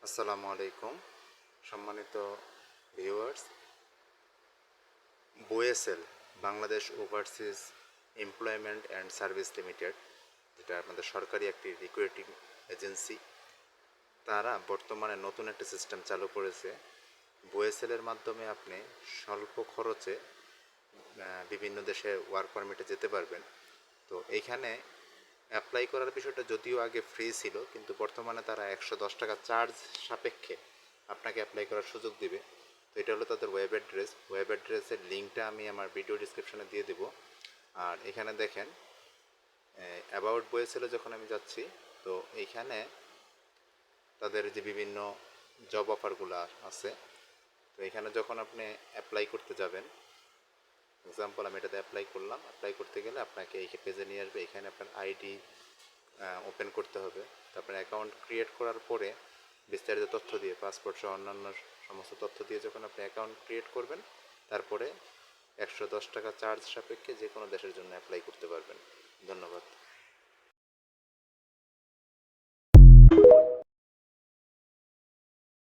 আসসালামু আলাইকুম সম্মানিত viewers. BOESL Bangladesh overseas employment and service limited, যেটা আপনাদের সরকারি একটি রিক্রুটিং এজেন্সি, তারা বর্তমানে নতুন একটি সিস্টেম চালু করেছে। বোয়েসেলের মাধ্যমে আপনি স্বল্প খরচে বিভিন্ন দেশে ওয়ার্ক পারমিটে যেতে পারবেন। তো এইখানে অ্যাপ্লাই করার বিষয়টা যদিও আগে ফ্রি ছিল, কিন্তু বর্তমানে তারা 110 টাকা চার্জ সাপেক্ষে আপনাকে অ্যাপ্লাই করার সুযোগ দিবে। তো এটা হলো তাদের ওয়েব অ্যাড্রেসের লিঙ্কটা আমি আমার ভিডিও ডিসক্রিপশনে দিয়ে দেবো। আর এখানে দেখেন, অ্যাবাউট বয়েসেলে যখন আমি যাচ্ছি, তো এইখানে তাদের যে বিভিন্ন জব অফারগুলো আছে, তো এখানে যখন আপনি অ্যাপ্লাই করতে যাবেন, এক্সাম্পল আমি এটাতে অ্যাপ্লাই করলাম, অ্যাপ্লাই করতে গেলে আপনাকে এই পেজে নিয়ে আসবে। এখানে আপনার আইডি ওপেন করতে হবে। তো আপনার অ্যাকাউন্ট ক্রিয়েট করার পরে বিস্তারিত তথ্য দিয়ে, পাসপোর্ট সহ অন্যান্য সমস্ত তথ্য দিয়ে যখন আপনি অ্যাকাউন্ট ক্রিয়েট করবেন, তারপরে 110 টাকা চার্জ সাপেক্ষে যে কোনো দেশের জন্য অ্যাপ্লাই করতে পারবেন। ধন্যবাদ।